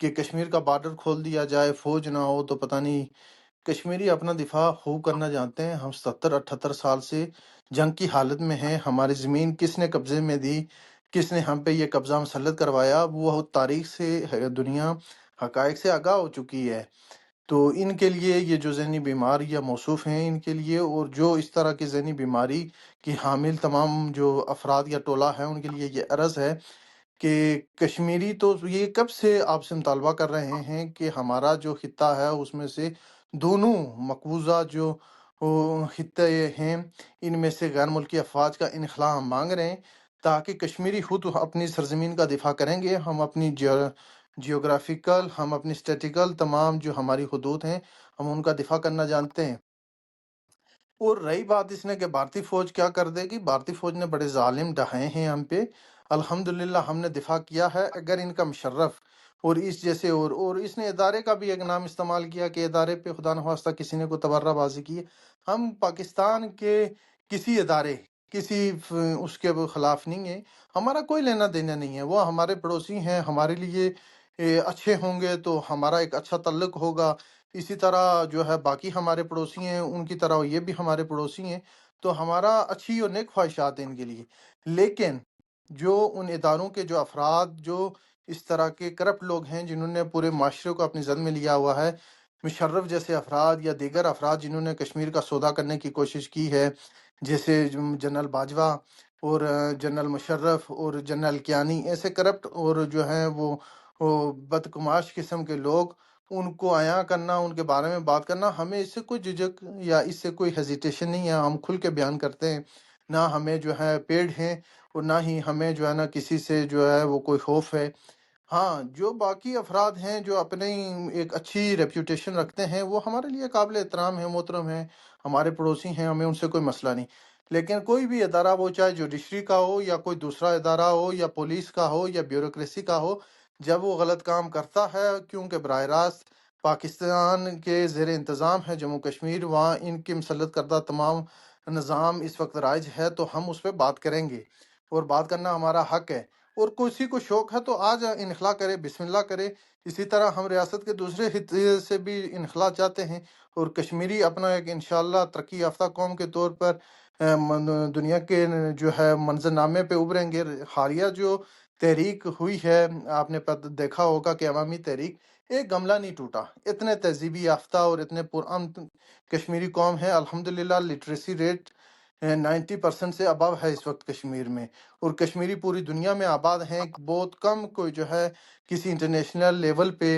کہ کشمیر کا بارڈر کھول دیا جائے، فوج نہ ہو تو پتہ نہیں۔ کشمیری اپنا دفاع خوب کرنا جانتے ہیں۔ ہم 78 سال سے جنگ کی حالت میں ہیں۔ ہماری زمین کس نے قبضے میں دی، کس نے ہم پہ یہ قبضہ مسلط کروایا، وہ تاریخ سے دنیا حقائق سے آگاہ ہو چکی ہے۔ تو ان کے لیے یہ جو ذہنی بیماریاں موصوف ہیں ان کے لیے، اور جو اس طرح کی ذہنی بیماری کی حامل تمام جو افراد یا ٹولہ ہیں ان کے لیے یہ عرض ہے کہ کشمیری تو یہ کب سے آپ سے مطالبہ کر رہے ہیں کہ ہمارا جو خطہ ہے اس میں سے دونوں مقبوضہ جو خطے ہیں ان میں سے غیر ملکی افواج کا انخلاء ہم مانگ رہے ہیں، تاکہ کشمیری خود اپنی سرزمین کا دفاع کریں گے۔ ہم اپنی جیوگرافیکل، ہم اپنی اسٹیٹیکل تمام جو ہماری حدود ہیں ہم ان کا دفاع کرنا جانتے ہیں۔ اور رہی بات اس نے کہ بھارتی فوج کیا کر دے گی، بھارتی فوج نے بڑے ظالم ڈھائے ہیں ہم پہ، الحمدللہ ہم نے دفاع کیا ہے۔ اگر ان کا مشرف اور اس جیسے اور اس نے ادارے کا بھی ایک نام استعمال کیا کہ ادارے پہ خدا نخواستہ کسی نے کوئی تبرہ بازی کی ہے، ہم پاکستان کے کسی ادارے اس کے خلاف نہیں ہیں، ہمارا کوئی لینا دینا نہیں ہے۔ وہ ہمارے پڑوسی ہیں، ہمارے لیے اچھے ہوں گے تو ہمارا ایک اچھا تعلق ہوگا، اسی طرح جو ہے باقی ہمارے پڑوسی ہیں ان کی طرح یہ بھی ہمارے پڑوسی ہیں، تو ہمارا اچھی اور نیک خواہشات ہیں ان کے لیے۔ لیکن جو ان اداروں کے جو افراد جو اس طرح کے کرپٹ لوگ ہیں جنہوں نے پورے معاشرے کو اپنی زد میں لیا ہوا ہے، مشرف جیسے افراد یا دیگر افراد جنہوں نے کشمیر کا سودا کرنے کی کوشش کی ہے، جیسے جنرل باجوہ اور جنرل مشرف اور جنرل کیانی، ایسے کرپٹ اور جو ہیں وہ بدقماش قسم کے لوگ، ان کو عیاں کرنا، ان کے بارے میں بات کرنا، ہمیں اس سے کوئی جھجک یا اس سے کوئی ہیزیٹیشن نہیں ہے، ہم کھل کے بیان کرتے ہیں، نہ ہمیں جو ہے پیڑ ہیں اور نہ ہی ہمیں جو ہے نا کسی سے جو ہے وہ کوئی خوف ہے۔ ہاں، جو باقی افراد ہیں جو اپنی ایک اچھی ریپیوٹیشن رکھتے ہیں وہ ہمارے لیے قابل احترام ہیں، محترم ہیں، ہمارے پڑوسی ہیں، ہمیں ان سے کوئی مسئلہ نہیں۔ لیکن کوئی بھی ادارہ، وہ چاہے جوڈیشری کا ہو یا کوئی دوسرا ادارہ ہو یا پولیس کا ہو یا بیوروکریسی کا ہو، جب وہ غلط کام کرتا ہے، کیونکہ براہ راست پاکستان کے زیر انتظام ہے جموں کشمیر، وہاں ان کے مسلط کردہ تمام نظام اس وقت رائج ہے، تو ہم اس پہ بات کریں گے اور بات کرنا ہمارا حق ہے۔ اور کسی کو شوق ہے تو آج انخلا کرے، بسم اللہ کرے۔ اسی طرح ہم ریاست کے دوسرے خطے سے بھی انخلا چاہتے ہیں، اور کشمیری اپنا ایک انشاءاللہ ترقی یافتہ قوم کے طور پر دنیا کے جو ہے منظر نامے پہ ابھریں گے۔ حالیہ جو تحریک ہوئی ہے، آپ نے دیکھا ہوگا کہ عوامی تحریک، ایک گملہ نہیں ٹوٹا، اتنے تہذیبی یافتہ اور اتنے پرامن کشمیری قوم ہے۔ الحمدللہ لٹریسی ریٹ 90% سے ابو ہے اس وقت کشمیر میں، اور کشمیری پوری دنیا میں آباد ہیں۔ بہت کم کوئی جو ہے کسی انٹرنیشنل لیول پہ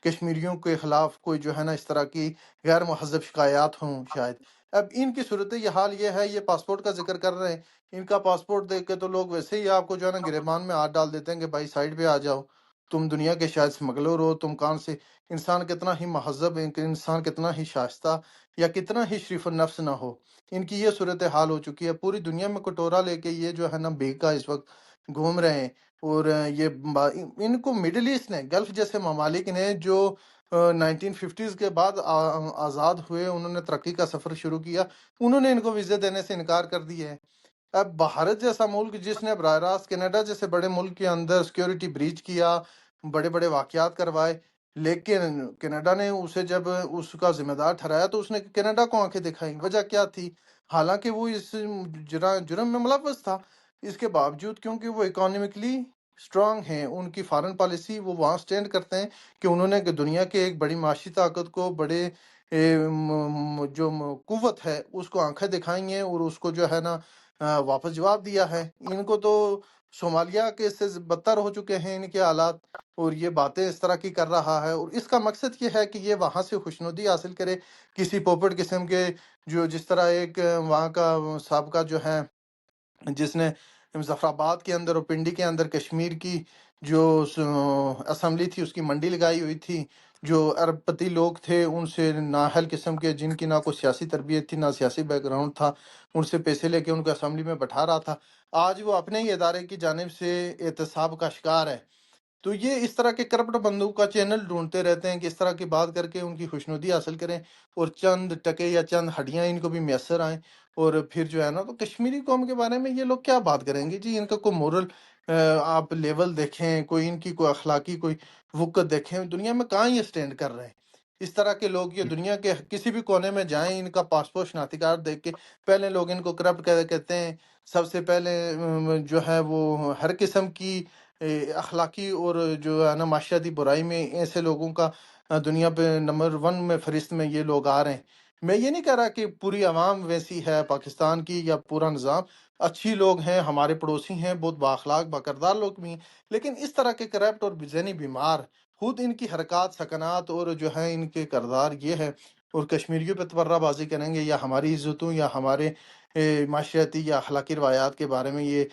کشمیریوں کے خلاف کوئی جو ہے نا اس طرح کی غیر مہذب شکایات ہوں شاید۔ اب ان کی صورت یہ حال یہ ہے، یہ پاسپورٹ کا ذکر کر رہے ہیں، ان کا پاسپورٹ دیکھ کے تو لوگ ویسے ہی آپ کو جو ہے نا گریبان میں ہاتھ ڈال دیتے ہیں کہ بھائی سائڈ پہ آ جاؤ، تم دنیا کے شاید اسمگلر ہو، تم کہاں سے؟ انسان کتنا ہی مہذب ہے، انسان کتنا ہی شائستہ یا کتنا ہی شریف النفس نہ ہو، ان کی یہ صورتحال ہو چکی ہے۔ پوری دنیا میں کٹورا لے کے یہ جو ہے نا بیکا اس وقت گھوم رہے ہیں، اور یہ ان کو مڈل ایسٹ نے، گلف جیسے ممالک نے جو 1950s کے بعد آزاد ہوئے، انہوں نے ترقی کا سفر شروع کیا، انہوں نے ان کو ویزے دینے سے انکار کر دیا ہے۔ اب بھارت جیسا ملک جس نے براہ راست کینیڈا جیسے بڑے ملک کے اندر سیکیورٹی بریچ کیا، بڑے بڑے واقعات کروائے، لیکن کینیڈا نے اسے جب اس کا ذمہ دار ٹھہرایا تو اس نے کینیڈا کو آنکھیں دکھائیں۔ وجہ کیا تھی؟ حالانکہ وہ اس جرم میں ملوث تھا، اس کے باوجود کیونکہ وہ اکانومکلی اسٹرانگ ہیں، ان کی فارن پالیسی، وہ وہاں سٹینڈ کرتے ہیں کہ انہوں نے کہ دنیا کے ایک بڑی معاشی طاقت کو، بڑے جو قوت ہے اس کو آنکھیں دکھائی ہیں اور اس کو جو ہے نا واپس جواب دیا ہے۔ ان کو تو صومالیہ کے سے بدتر ہو چکے ہیں ان کے حالات، اور یہ باتیں اس طرح کی کر رہا ہے، اور اس کا مقصد یہ ہے کہ یہ وہاں سے خوشنودی حاصل کرے کسی پوپٹ قسم کے، جو جس طرح ایک وہاں کا سابقہ جو ہے جس نے ظفر آباد کے اندر اور پنڈی کے اندر کشمیر کی جو اسمبلی تھی اس کی منڈی لگائی ہوئی تھی، جو ارب پتی لوگ تھے ان سے نااہل قسم کے، جن کی نہ کوئی سیاسی تربیت تھی نہ سیاسی بیک گراؤنڈ تھا، ان سے پیسے لے کے ان کو اسمبلی میں بٹھا رہا تھا، آج وہ اپنے ہی ادارے کی جانب سے احتساب کا شکار ہے۔ تو یہ اس طرح کے کرپٹ بندوں کا چینل ڈھونڈتے رہتے ہیں کہ اس طرح کی بات کر کے ان کی خوشنودی حاصل کریں اور چند ٹکے یا چند ہڈیاں ان کو بھی میسر آئیں، اور پھر جو ہے نا تو کشمیری قوم کے بارے میں یہ لوگ کیا بات کریں گے جی؟ ان کا کوئی مورل آپ لیول دیکھیں، کوئی ان کی کوئی اخلاقی کوئی وقت دیکھیں، دنیا میں کہاں یہ سٹینڈ کر رہے ہیں؟ اس طرح کے لوگ یہ دنیا کے کسی بھی کونے میں جائیں، ان کا پاسپورٹ شناختی کارڈ دیکھ کے پہلے لوگ ان کو کرپٹ کہتے ہیں۔ سب سے پہلے جو ہے وہ ہر قسم کی اخلاقی اور جو ہے نا معاشرتی برائی میں ایسے لوگوں کا دنیا پہ نمبر 1 میں فہرست میں یہ لوگ آ رہے ہیں۔ میں یہ نہیں کہہ رہا کہ پوری عوام ویسی ہے پاکستان کی یا پورا نظام، اچھی لوگ ہیں، ہمارے پڑوسی ہیں، بہت بااخلاق باکردار لوگ بھی ہیں، لیکن اس طرح کے کرپٹ اور ذہنی بیمار خود ان کی حرکات سکنات اور جو ہے ان کے کردار یہ ہے، اور کشمیریوں پہ تبرہ بازی کریں گے یا ہماری عزتوں یا ہمارے معاشرتی یا اخلاقی روایات کے بارے میں یہ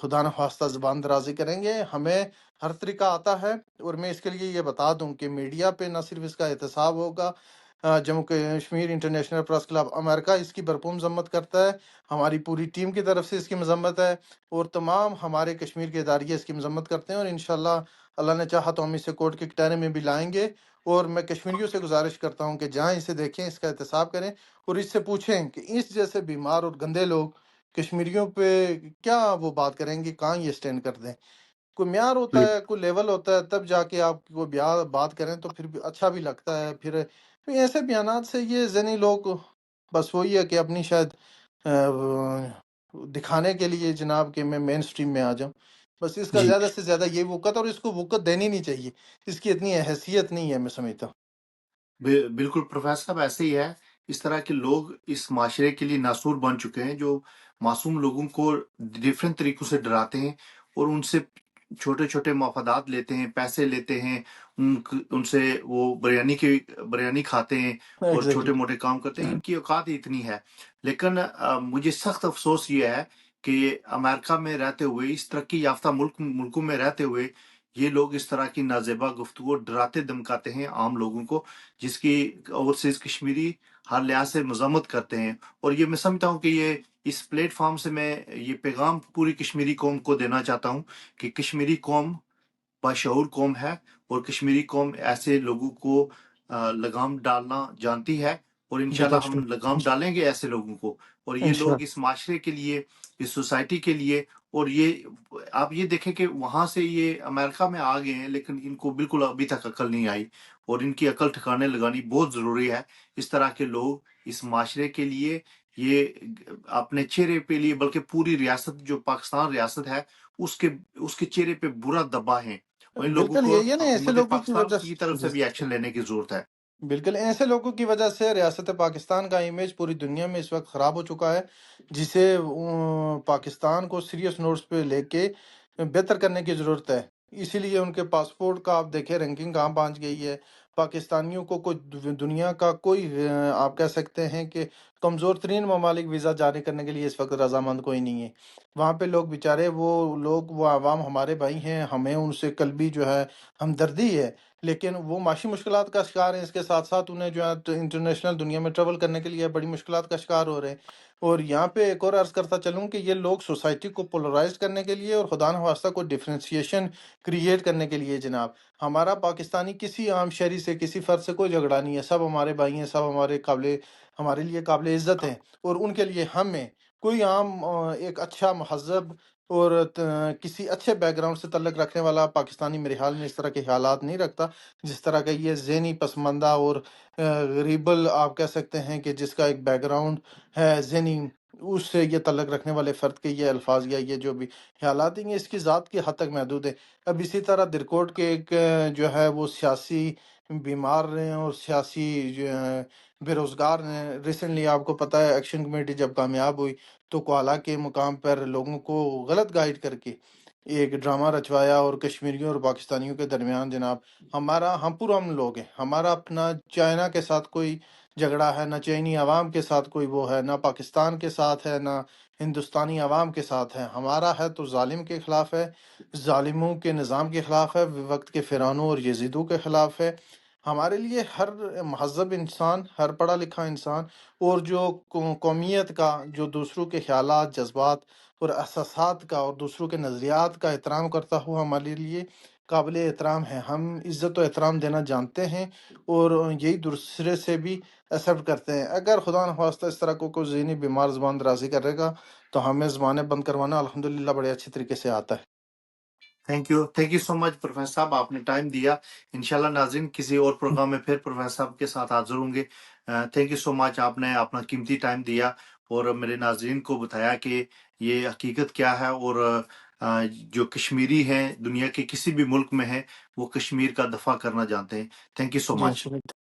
خدا نخواستہ زبان درازی کریں گے۔ ہمیں ہر طریقہ آتا ہے، اور میں اس کے لیے یہ بتا دوں کہ میڈیا پہ نہ صرف اس کا احتساب ہوگا، Jammu Kashmir international press club امریکہ اس کی بھرپور مذمت کرتا ہے، ہماری پوری ٹیم کی طرف سے اس کی مذمت ہے، اور تمام ہمارے کشمیر کے ادارے اس کی مذمت کرتے ہیں، اور انشاءاللہ اللہ نے چاہا تو ہم اسے کورٹ کے کٹہرے میں بھی لائیں گے۔ اور میں کشمیریوں سے گزارش کرتا ہوں کہ جہاں اسے دیکھیں، اس کا احتساب کریں، اور اس سے پوچھیں کہ اس جیسے بیمار اور گندے لوگ کشمیریوں پہ کیا وہ بات کریں گے، کہاں یہ سٹینڈ کر دیں۔ کوئی معیار ہوتا ہے، کوئی لیول ہوتا ہے، تب جا کے آپ کوئی بات کریں تو پھر بھی اچھا بھی لگتا ہے۔ پھر ایسے بیانات سے یہ ذہنی لوگ بس وہی ہے کہ اپنی شاید دکھانے کے لیے جناب کہ میں مین سٹریم میں آ جاؤں، بس اس کا جی زیادہ سے زیادہ یہ وقت، اور اس کو وقت دینی نہیں چاہیے، اس کی اتنی حیثیت نہیں ہے، میں سمجھتا ہوں۔ بالکل پروفیسر صاحب ایسے ہی ہے۔ اس طرح کے لوگ اس معاشرے کے لیے ناسور بن چکے ہیں، جو معصوم لوگوں کو ڈیفرنٹ طریقوں سے ڈراتے ہیں اور ان سے چھوٹے چھوٹے مفادات لیتے ہیں، پیسے لیتے ہیں، ان سے وہ بریانی کھاتے ہیں اور ایگزیکٹلی۔ چھوٹے موٹے کام کرتے ہیں۔ ان کی اوقات ہی اتنی ہے۔ لیکن مجھے سخت افسوس یہ ہے کہ امریکہ میں رہتے ہوئے، اس ترقی یافتہ ملکوں میں رہتے ہوئے، یہ لوگ اس طرح کی نازیبا گفتگو ڈراتے دمکاتے ہیں عام لوگوں کو، جس کی اوورسیز کشمیری ہر لحاظ سے مذمت کرتے ہیں۔ اور یہ میں سمجھتا ہوں کہ یہ اس پلیٹ فارم سے میں یہ پیغام پوری کشمیری قوم کو دینا چاہتا ہوں کہ کشمیری قوم باشعور قوم ہے، اور کشمیری قوم ایسے لوگوں کو لگام ڈالنا جانتی ہے، اور انشاءاللہ ہم لگام ڈالیں گے ایسے لوگوں کو۔ اور یہ لوگ اس معاشرے کے لیے، اس سوسائٹی کے لیے، اور یہ آپ یہ دیکھیں کہ وہاں سے یہ امریکہ میں آ گئے ہیں، لیکن ان کو بالکل ابھی تک عقل نہیں آئی، اور ان کی عقل ٹھکانے لگانی بہت ضروری ہے۔ اس طرح کے لوگ اس معاشرے کے لیے، یہ اپنے چہرے پہ لیے، بلکہ پوری ریاست جو پاکستان ریاست ہے، اس کے چہرے پہ برا دبا ہے، اور ان لوگوں بالکل کو یہی ہے نا، ایسے حکومت لوگوں کی پاکستان وجہ کی طرف سے بھی ایکشن لینے کی ضرورت ہے۔ بالکل ایسے لوگوں کی وجہ سے ریاست پاکستان کا امیج پوری دنیا میں اس وقت خراب ہو چکا ہے، جسے پاکستان کو سیریس نوٹس پہ لے کے بہتر کرنے کی ضرورت ہے۔ اسی لیے ان کے پاسپورٹ کا آپ دیکھیں رینکنگ کہاں پہنچ گئی ہے۔ پاکستانیوں کو کوئی دنیا کا کوئی آپ کہہ سکتے ہیں کہ کمزور ترین ممالک ویزا جاری کرنے کے لیے اس وقت رضامند کوئی نہیں ہے۔ وہاں پہ لوگ بیچارے وہ عوام ہمارے بھائی ہیں، ہمیں ان سے قلبی جو ہے ہمدردی ہے، لیکن وہ معاشی مشکلات کا شکار ہیں۔ اس کے ساتھ ساتھ انہیں جو ہے انٹرنیشنل دنیا میں ٹریول کرنے کے لیے بڑی مشکلات کا شکار ہو رہے ہیں۔ اور یہاں پہ ایک اور عرض کرتا چلوں کہ یہ لوگ سوسائٹی کو پولرائز کرنے کے لیے اور خدا نخواستہ کو ڈفرینسیشن کریٹ کرنے کے لیے جناب، ہمارا پاکستانی کسی عام شہری سے، کسی فرد سے کوئی جھگڑا نہیں ہے، سب ہمارے بھائی ہیں، سب ہمارے لیے قابل عزت ہیں، اور ان کے لیے ہمیں کوئی عام ایک اچھا مہذب اور کسی اچھے بیک گراؤنڈ سے تعلق رکھنے والا پاکستانی میرے حال میں اس طرح کے خیالات نہیں رکھتا، جس طرح کا یہ ذہنی پسماندہ اور غریبل آپ کہہ سکتے ہیں کہ جس کا ایک بیک گراؤنڈ ہے ذہنی، اس سے یہ تعلق رکھنے والے فرد کے یہ الفاظ یا یہ جو بھی خیالات ہیں، یہ اس کی ذات کی حد تک محدود ہے۔ اب اسی طرح درکوٹ کے ایک جو ہے وہ سیاسی بیمار ہیں اور سیاسی جو ہے بے روزگار ہیں، ریسنٹلی آپ کو پتہ ہے ایکشن کمیٹی جب کامیاب ہوئی تو کوالہ کے مقام پر لوگوں کو غلط گائیڈ کر کے ایک ڈرامہ رچوایا، اور کشمیریوں اور پاکستانیوں کے درمیان جناب ہم پورا لوگ ہیں، ہمارا اپنا چائنا کے ساتھ کوئی جھگڑا ہے، نہ چینی عوام کے ساتھ کوئی وہ ہے، نہ پاکستان کے ساتھ ہے، نہ ہندوستانی عوام کے ساتھ ہے، ہمارا ہے تو ظالم کے خلاف ہے، ظالموں کے نظام کے خلاف ہے، وقت کے فرعونوں اور یزیدوں کے خلاف ہے۔ ہمارے لیے ہر مہذب انسان، ہر پڑھا لکھا انسان، اور جو قومیت کا، جو دوسروں کے خیالات، جذبات اور احساسات کا اور دوسروں کے نظریات کا احترام کرتا ہوا، ہمارے لیے قابل احترام ہیں، ہم عزت و احترام دینا جانتے ہیں اور یہی دوسرے سے بھی ایکسیپٹ کرتے ہیں۔ اگر خدا نخواستہ اس طرح کو کوئی ذہنی بیمار زبان درازی کرے گا تو ہمیں زبانیں بند کروانا الحمدللہ بڑے اچھی طریقے سے آتا ہے۔ Thank you so much professor صاحب، آپ نے ٹائم دیا۔ انشاءاللہ ناظرین کسی اور پروگرام میں پھر پروفیسر صاحب کے ساتھ حاضر ہوں گے۔ تھینک یو سو مچ، آپ نے اپنا قیمتی ٹائم دیا اور میرے ناظرین کو بتایا کہ یہ حقیقت کیا ہے، اور جو کشمیری ہیں دنیا کے کسی بھی ملک میں ہیں وہ کشمیر کا دفاع کرنا جانتے ہیں۔ تھینک یو سو جی مچ۔ انشاءاللہ۔